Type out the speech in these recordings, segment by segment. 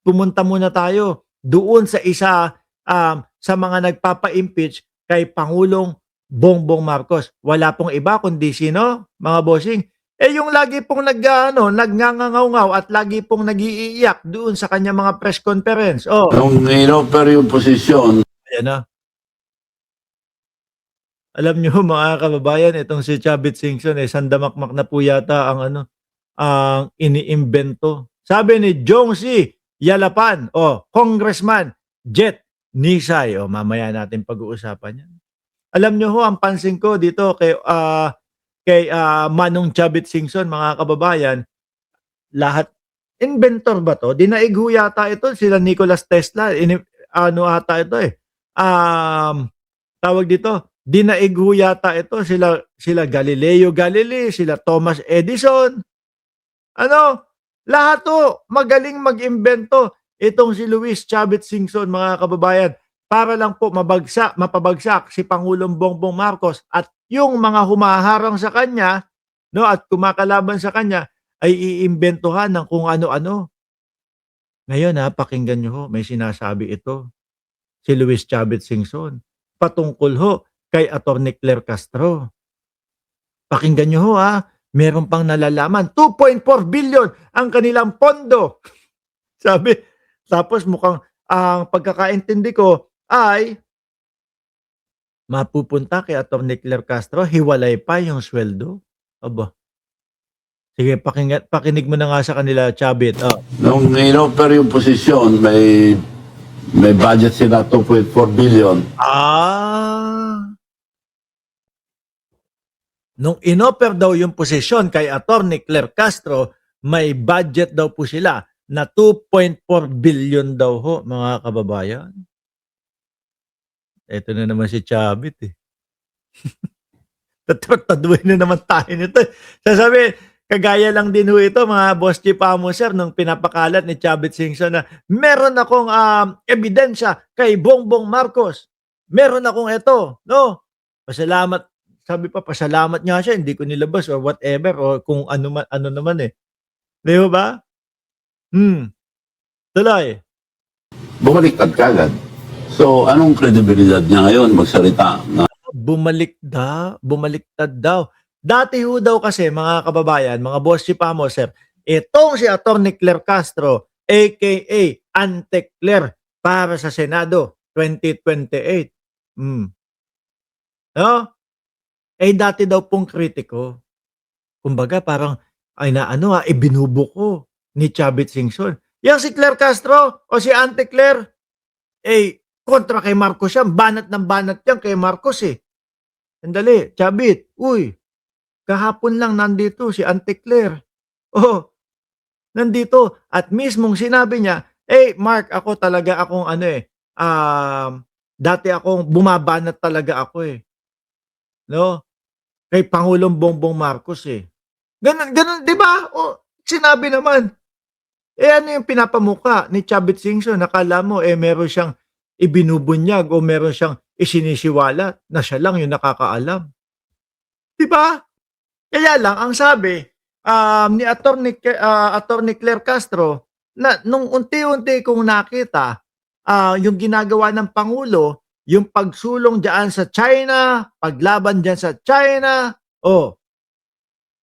pumunta muna tayo doon sa isa sa mga nagpapa-impeach kay Pangulong Bongbong Marcos. Wala pong iba kundi sino, mga bossing? Eh yung lagi pong nagngangangaw at lagi pong nagiiyak doon sa kanya mga press conference. Oh, Nung in-offer yung posisyon, ayan na. Alam niyo mga kababayan, itong si Chavit Singson sandamakmak na po yata ang iniimbento. Sabi ni Jongsi Yalapan, Congressman Jet Nisay, mamaya natin pag-uusapan yan. Alam niyo ang pansin ko dito kay Manong Chavit Singson, mga kababayan, lahat inventor ba to? Dinaig ho yata ito sila Nicolas Tesla, ata ito tawag dito, dinaig ho yata ito sila Galileo Galilei, sila Thomas Edison. Lahat magaling mag-imbento. Itong si Luis Chavit Singson, mga kababayan, para lang po mapabagsak si Pangulong Bongbong Marcos at yung mga humaharang sa kanya, at kumakalaban sa kanya ay iimbentohan ng kung ano-ano. Ngayon pakinggan niyo may sinasabi ito si Luis Chavit Singson patungkol kay Attorney Claire Castro. Pakinggan niyo meron pang nalalaman, 2.4 billion ang kanilang pondo. Sabi, tapos mukhang ang pagkakaintindi ko ay mapupunta kay Attorney Claire Castro, hiwalay pa yung sweldo. Aba. Sige, pakinig mo na nga sa kanila, Chavit. nung in-offer yung posisyon, may budget sila 2.4 billion. Nung inoffer daw yung posisyon kay Attorney Claire Castro, may budget daw po sila na 2.4 billion daw mga kababayan. Ito na naman si Chavit Taduin na naman tayo nito. Sasabi, kagaya lang din ito, mga Boss Chief Amo, sir, nung pinapakalat ni Chavit Singson na meron akong ebidensya kay Bongbong Marcos. Meron akong ito. Pasalamat. Sabi pa, pasalamat nga siya, hindi ko nilabas or whatever or kung ano naman Di ba? Tuloy. Bumaliktad kagad. So, anong kredibilidad niya ngayon magsalita na Bumaliktad daw. Dati daw kasi, mga kababayan, mga Boss Chief Amo, sir, itong si Attorney Claire Castro, aka Ante Claire, para sa Senado 2028. Dati daw pong kritiko. Kumbaga parang ibinubuko ni Chavit Singson. Yang si Claire Castro o si Ante Claire, kontra kay Marcos yan. Banat ng banat yan kay Marcos Sandali, Chavit, kahapon lang nandito si Ante Claire. Nandito. At mismong sinabi niya, Mark, ako talaga akong dati akong bumabanat talaga ako kay Pangulong Bongbong Marcos Ganun, di ba? Sinabi naman. Ano yung pinapamuka ni Chavit Singson? Nakala mo, meron siyang ibinubunyag o meron siyang isinisiwalat na siya lang yung nakakaalam. Di ba? Kaya lang, ang sabi ni Attorney Claire Castro, na nung unti-unti kong nakita yung ginagawa ng Pangulo, yung pagsulong diyan sa China, paglaban diyan sa China,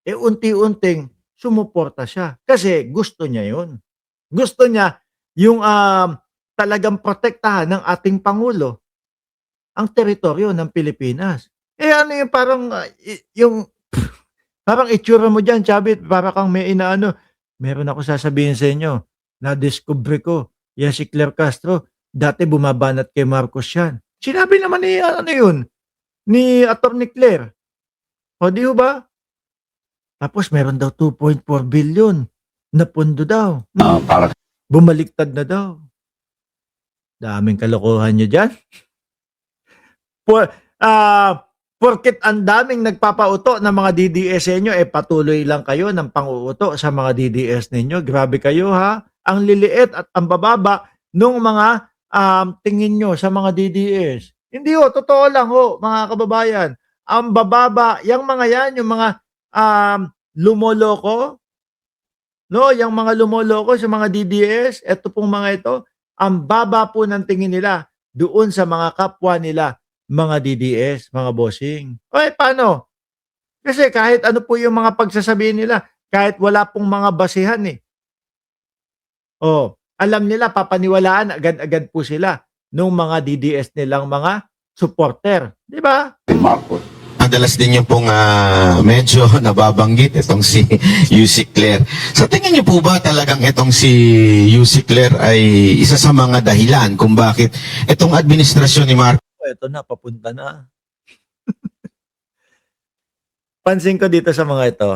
unti-unting sumuporta siya. Kasi gusto niya yun. Gusto niya yung talagang protektahan ng ating Pangulo ang teritoryo ng Pilipinas. Ano yung parang yung parang itsura mo diyan, Chavit, para kang may meron ako sasabihin sa inyo. Na-discover ko, yan si Claire Castro, dati bumabanat kay Marcos yan. Sinabi naman ni ni Attorney Claire. Di ba? Tapos meron daw 2.4 billion na pondo daw. para Bumaliktad na daw. Daming kalokohan nyo dyan. Porket ang daming nagpapauto ng mga DDS sa inyo, patuloy lang kayo ng pang-uuto sa mga DDS ninyo. Grabe kayo Ang liliit at ang bababa nung mga tingin nyo sa mga DDS. Hindi totoo lang mga kababayan. Ang bababa, yung mga yan, yung mga lumoloko, no, yung mga lumoloko sa mga DDS, eto pong mga ito, ang baba po ng tingin nila doon sa mga kapwa nila, mga DDS, mga bossing. O paano? Kasi kahit ano po yung mga pagsasabihin nila, kahit wala pong mga basihan eh. Oh, alam nila papaniwalaan agad-agad po sila nung mga DDS nilang mga supporter, 'di ba? kay Marcos. Madalas din yung pong medyo nababanggit itong si Yusik Claire. Sa tingin niyo po ba talagang itong si Yusik Claire ay isa sa mga dahilan kung bakit itong administrasyon ni Marcos Oh, eto na papunta na. Pansin ko dito sa mga ito,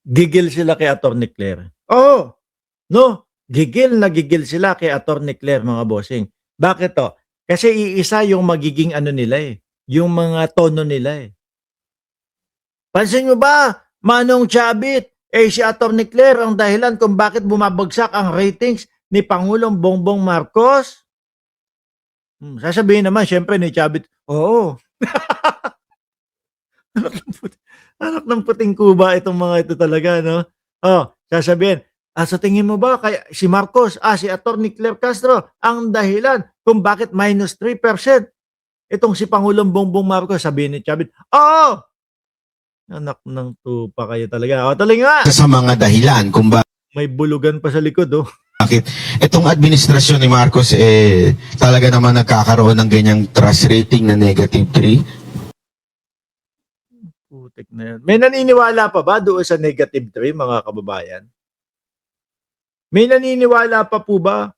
gigil sila kay Attorney Claire. Oo, no, gigil na gigil sila kay Attorney Claire, mga bossing. Bakit to? Kasi iisa yung magiging ano nila eh, yung mga tono nila eh. Pansin mo ba, Manong Chabit, si Attorney Claire ang dahilan kung bakit bumabagsak ang ratings ni Pangulong Bongbong Marcos? Sasabihin naman, syempre ni Chabit, oo. Anak ng puting kuba itong mga ito talaga, no? Oh, sasabihin, sa tingin mo ba kaya si Marcos, si Attorney Claire Castro ang dahilan kung bakit minus 3% itong si Pangulong Bongbong Marcos? Sabihin ni Chabit, oo! Anak ng tupa kayo talaga. O, tuloy nga! sa mga dahilan kung May bulugan pa sa likod, oh. bakit itong administrasyon ni Marcos talaga naman nagkakaroon ng ganyang trust rating na negative 3? Putik na yan. May naniniwala pa ba doon sa negative 3, mga kababayan? May naniniwala pa po ba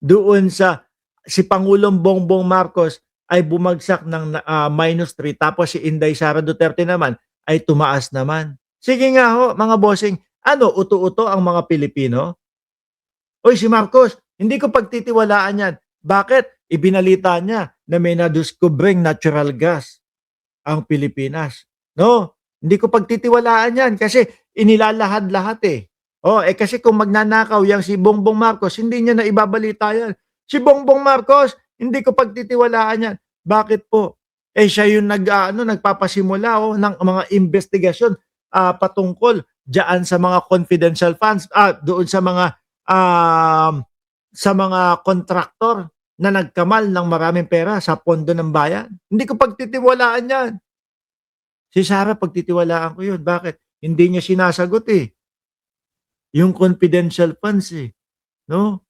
doon sa si Pangulong Bongbong Marcos ay bumagsak ng minus 3 tapos si Inday Sara Duterte naman ay tumaas naman? Sige nga ho, mga bossing, ano, uto-uto ang mga Pilipino? Oy, si Marcos, hindi ko pagtitiwalaan yan. Bakit? Ibinalita niya na may nadiskubreng natural gas ang Pilipinas. No, hindi ko pagtitiwalaan yan kasi inilalahad-lahat eh. Kasi kung magnanakaw yang si Bongbong Marcos, hindi niya na ibabalita yan. Si Bongbong Marcos, hindi ko pagtitiwalaan yan. Bakit po? Siya yung nagpapasimula ng mga investigasyon patungkol diyan sa mga confidential funds, doon sa mga kontraktor na nagkamal ng maraming pera sa pondo ng bayan. Hindi ko pagtitiwalaan yan. Si Sara, pagtitiwalaan ko yun. Bakit? Hindi niya sinasagot eh. Yung confidential funds eh. No?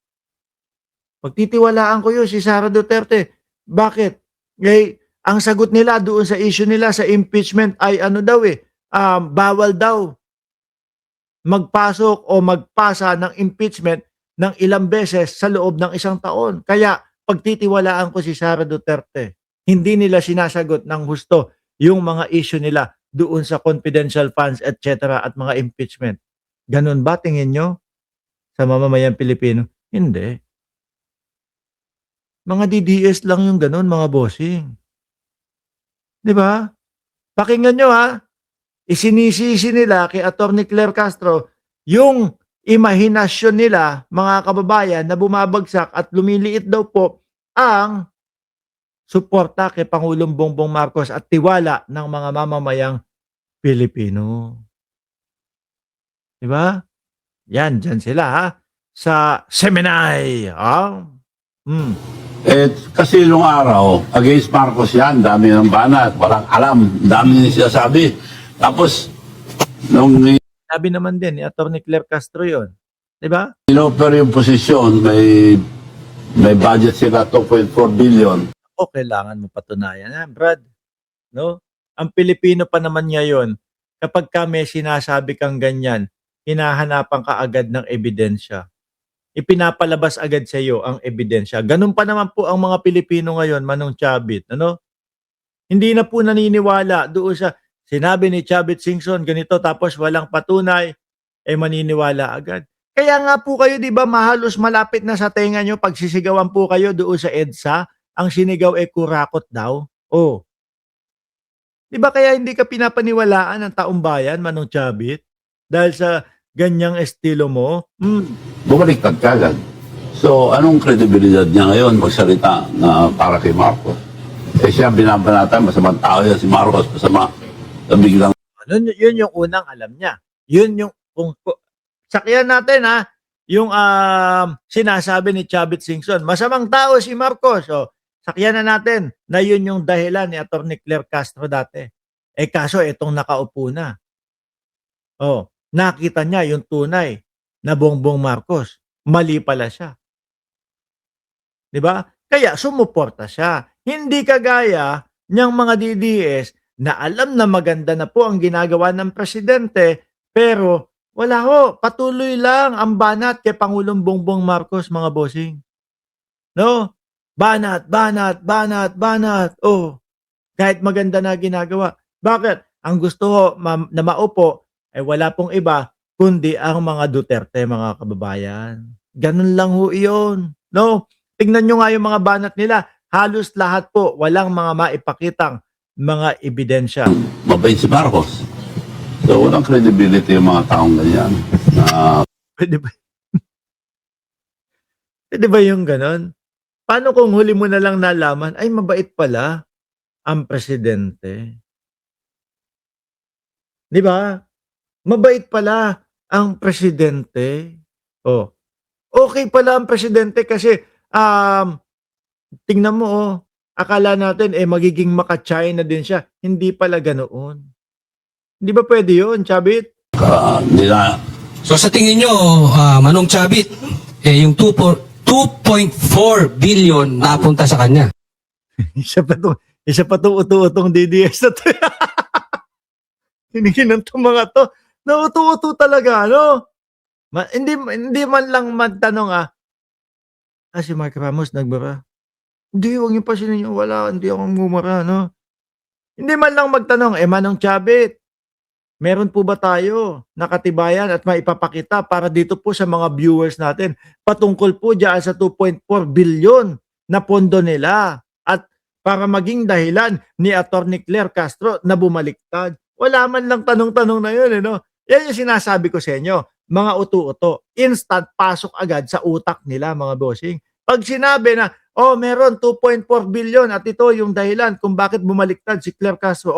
Pagtitiwalaan ko yun, si Sara Duterte. Bakit? Ang sagot nila doon sa issue nila sa impeachment ay ano daw bawal daw magpasok o magpasa ng impeachment ng ilang beses sa loob ng isang taon. Kaya pagtitiwalaan ko si Sara Duterte. Hindi nila sinasagot ng husto yung mga issue nila doon sa confidential funds, etc. at mga impeachment. Ganun ba tingin nyo sa mamamayang Pilipino? Hindi. Mga DDS lang yung ganun, mga bossing. Di ba? Pakinggan nyo isinisisi nila kay Attorney Claire Castro yung imahinasyon nila, mga kababayan, na bumabagsak at lumiliit daw po ang suporta kay Pangulong Bongbong Marcos at tiwala ng mga mamamayang Pilipino. Di ba? Yan, dyan sila sa Seminay. Kasi nung araw, against Marcos yan, dami ng banat, walang alam, dami nang sinasabi. Tapos, nung Sabi naman din ni Attorney Claire Castro yun. Di ba? inoffer yung posisyon, may budget sila 2.4 billion. O kailangan mo patunayan Brad. No? Ang Pilipino pa naman ngayon, kapag may sinasabi kang ganyan, hinahanapan ka agad ng ebidensya. Ipinapalabas agad sa iyo ang ebidensya. Ganun pa naman po ang mga Pilipino ngayon, Manong Chabit. Ano? Hindi na po naniniwala doon sa sinabi ni Chabit Singson ganito tapos walang patunay, maniniwala agad. Kaya nga po kayo, di ba, mahalos malapit na sa tenga nyo pag sisigawan po kayo doon sa EDSA, ang sinigaw kurakot daw. Di ba kaya hindi ka pinapaniwalaan ng taong bayan, Manong Chabit? Dahil sa ganyang estilo mo? Bumaliktad ka agad. So, anong kredibilidad niya ngayon magsalita na para kay Marcos? Siya binabanatan, masamang tao yan si Marcos, masama. Biglang Yun yung unang alam niya. Yun yung sakyan natin ha, yung sinasabi ni Chavit Singson. Masamang tao si Marcos. O, sakyan na natin na yun yung dahilan ni Atty. Claire Castro dati. Eh kaso itong nakaupo na. Oh, nakita niya yung tunay na Bongbong Marcos. Mali pala siya. 'Di ba? Kaya sumuporta siya. Hindi kagaya niyang mga DDS na alam na maganda na po ang ginagawa ng presidente, pero wala ho, patuloy lang ang banat kay Pangulong Bongbong Marcos, mga bossing. No? Banat, banat, banat, banat. Oh, kahit maganda na ginagawa. Bakit? Ang gusto ho na maupo ay wala pong iba kundi ang mga Duterte, mga kababayan. Ganun lang ho iyon. No? Tingnan nyo nga yung mga banat nila. Halos lahat po, walang mga maipakitang mga ebidensya. Mabait si Marcos. So, walang credibility yung mga taong ganyan. Na Pwede ba? Pwede ba yung ganon? Paano kung huli mo na lang nalaman, ay mabait pala ang presidente? Di ba? Mabait pala ang presidente. Oh, okay pala ang presidente kasi tingnan mo akala natin magiging maka-China din siya. Hindi pala ganoon. Hindi ba pwede yun, Chavit? hindi na, So sa tingin nyo, Manong Chavit, yung 2.4 billion napunta sa kanya. isa pa tong utu-utong DDS na to. Hinihinan tong mga to. Na utu-uto talaga, no? Hindi man lang magtanong, si Mark Ramos nagbara. Hindi, huwag niyo pa sininyo. Wala, hindi ako ngumara, no? Hindi man lang magtanong, Manong Chavit, meron po ba tayo nakatibayan at maipapakita para dito po sa mga viewers natin patungkol po dyan sa 2.4 billion na pondo nila at para maging dahilan ni Atty. Claire Castro na bumaliktad. Wala man lang tanong-tanong na yun, no? Yan yung sinasabi ko sa inyo, mga utu-uto. Instant pasok agad sa utak nila, mga bossing. Pag sinabi na, meron 2.4 billion at ito yung dahilan kung bakit bumaliktad si Claire Castro.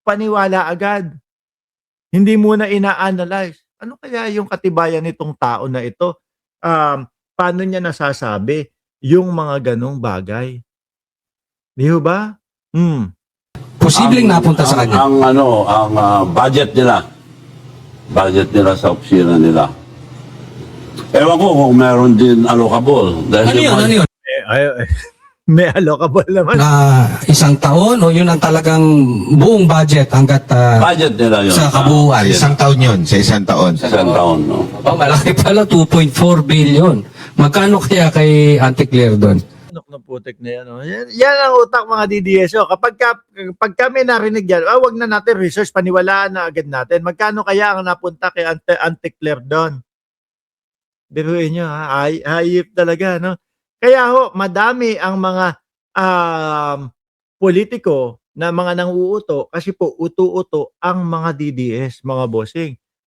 Paniwala agad. Hindi muna ina-analyze. Ano kaya yung katibayan nitong tao na ito? Paano niya nasasabi yung mga ganong bagay? Di ba? Posibleng napunta sa kanya. ang budget nila sa opisina nila. Ewan ko kung meron din allocable. Dahil Ano yun? May allocable naman. Isang taon o yun ang talagang buong budget hanggat budget nila yun. sa kabuuan? Isang taon yun, sa isang taon. Sa isang taon, no? Malaki pala, 2.4 billion. Magkano kaya kay Auntie Claire doon? Ng putik na yan. Yan ang utak mga DDSO. Kapag kami narinig yan, wag na natin research, paniwalaan na agad natin. Magkano kaya ang napunta kay Auntie Claire doon? Biruin nyo, hayip talaga, no? Kaya madami ang mga politiko na mga nang-uuto kasi po uto-uto ang mga DDS, mga bossing.